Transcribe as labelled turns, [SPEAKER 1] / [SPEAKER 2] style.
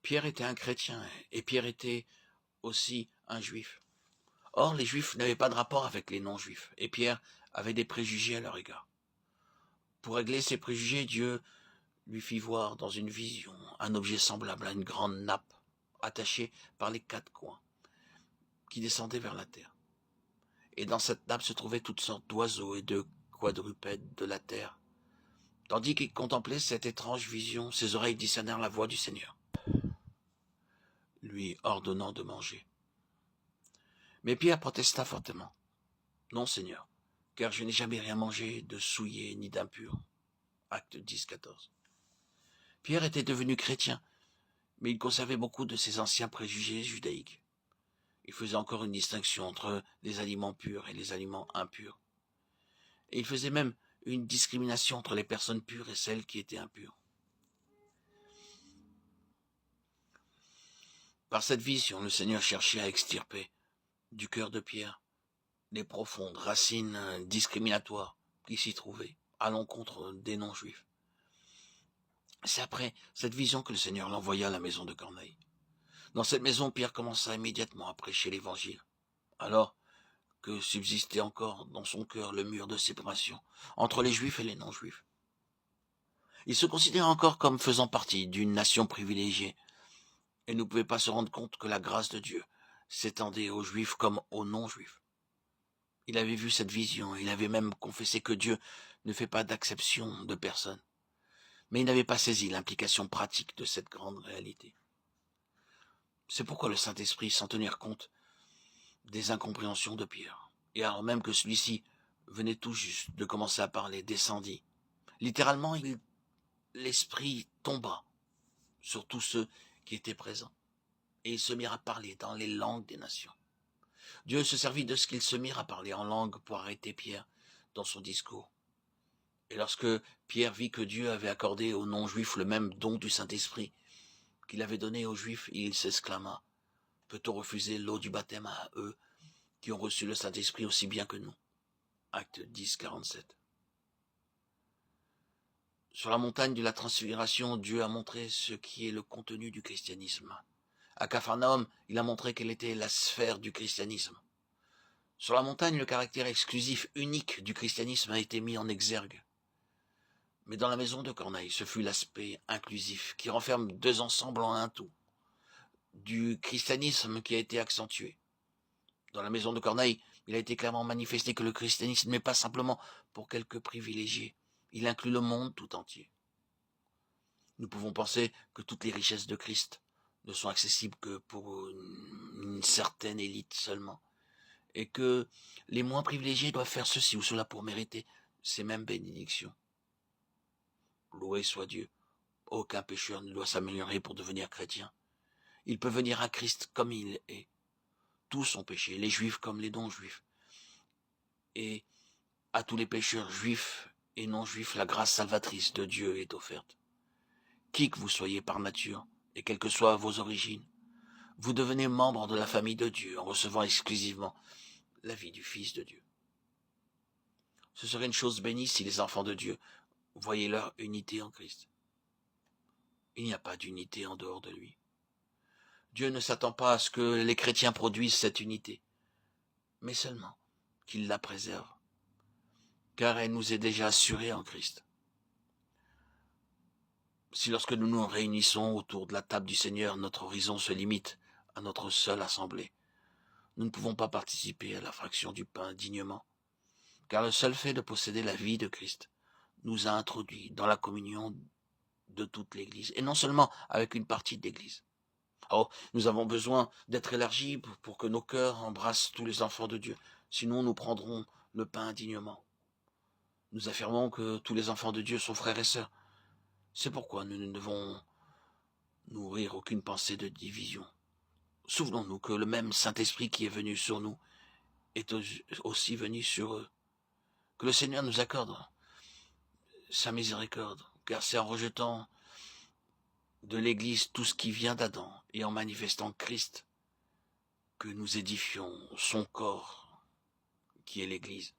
[SPEAKER 1] Pierre était un chrétien et Pierre était aussi un juif. Or, les juifs n'avaient pas de rapport avec les non-juifs et Pierre avait des préjugés à leur égard. Pour régler ces préjugés, Dieu lui fit voir dans une vision un objet semblable à une grande nappe attachée par les quatre coins qui descendait vers la terre. Et dans cette nappe se trouvaient toutes sortes d'oiseaux et de quadrupèdes de la terre. Tandis qu'il contemplait cette étrange vision, ses oreilles discernèrent la voix du Seigneur, lui ordonnant de manger. Mais Pierre protesta fortement. « Non, Seigneur, car je n'ai jamais rien mangé de souillé ni d'impur. » Acte 10, 14. Pierre était devenu chrétien, mais il conservait beaucoup de ses anciens préjugés judaïques. Il faisait encore une distinction entre les aliments purs et les aliments impurs. Et il faisait même une discrimination entre les personnes pures et celles qui étaient impures. Par cette vision, le Seigneur cherchait à extirper du cœur de Pierre les profondes racines discriminatoires qui s'y trouvaient à l'encontre des non-juifs. C'est après cette vision que le Seigneur l'envoya à la maison de Corneille. Dans cette maison, Pierre commença immédiatement à prêcher l'Évangile, alors que subsistait encore dans son cœur le mur de séparation entre les Juifs et les non-Juifs. Il se considérait encore comme faisant partie d'une nation privilégiée et ne pouvait pas se rendre compte que la grâce de Dieu s'étendait aux Juifs comme aux non-Juifs. Il avait vu cette vision, il avait même confessé que Dieu ne fait pas d'acception de personne. Mais il n'avait pas saisi l'implication pratique de cette grande réalité. C'est pourquoi le Saint-Esprit, sans tenir compte des incompréhensions de Pierre, et alors même que celui-ci venait tout juste de commencer à parler, descendit. Littéralement, l'Esprit tomba sur tous ceux qui étaient présents, et ils se mirent à parler dans les langues des nations. Dieu se servit de ce qu'ils se mirent à parler en langue pour arrêter Pierre dans son discours. Et lorsque Pierre vit que Dieu avait accordé aux non-juifs le même don du Saint-Esprit qu'il avait donné aux juifs, il s'exclama, « Peut-on refuser l'eau du baptême à eux qui ont reçu le Saint-Esprit aussi bien que nous ?» Acte 10, 47. Sur la montagne de la Transfiguration, Dieu a montré ce qui est le contenu du christianisme. À Capharnaüm, il a montré quelle était la sphère du christianisme. Sur la montagne, le caractère exclusif, unique du christianisme a été mis en exergue. Mais dans la maison de Corneille, ce fut l'aspect inclusif qui renferme deux ensembles en un tout, du christianisme qui a été accentué. Dans la maison de Corneille, il a été clairement manifesté que le christianisme n'est pas simplement pour quelques privilégiés, il inclut le monde tout entier. Nous pouvons penser que toutes les richesses de Christ ne sont accessibles que pour une certaine élite seulement, et que les moins privilégiés doivent faire ceci ou cela pour mériter ces mêmes bénédictions. Loué soit Dieu, aucun pécheur ne doit s'améliorer pour devenir chrétien. Il peut venir à Christ comme il est. Tous ont péché, les juifs comme les non-juifs. Et à tous les pécheurs juifs et non-juifs, la grâce salvatrice de Dieu est offerte. Qui que vous soyez par nature, et quelles que soient vos origines, vous devenez membre de la famille de Dieu en recevant exclusivement la vie du Fils de Dieu. Ce serait une chose bénie si les enfants de Dieu voyaient leur unité en Christ. Il n'y a pas d'unité en dehors de lui. Dieu ne s'attend pas à ce que les chrétiens produisent cette unité, mais seulement qu'ils la préservent, car elle nous est déjà assurée en Christ. Si lorsque nous nous réunissons autour de la table du Seigneur, notre horizon se limite à notre seule assemblée, nous ne pouvons pas participer à la fraction du pain dignement, car le seul fait de posséder la vie de Christ nous a introduits dans la communion de toute l'Église, et non seulement avec une partie de l'Église. Oh, nous avons besoin d'être élargis pour que nos cœurs embrassent tous les enfants de Dieu, sinon nous prendrons le pain indignement. Nous affirmons que tous les enfants de Dieu sont frères et sœurs. C'est pourquoi nous ne devons nourrir aucune pensée de division. Souvenons-nous que le même Saint-Esprit qui est venu sur nous est aussi venu sur eux. Que le Seigneur nous accorde sa miséricorde, car c'est en rejetant de l'Église tout ce qui vient d'Adam et en manifestant Christ que nous édifions son corps qui est l'Église.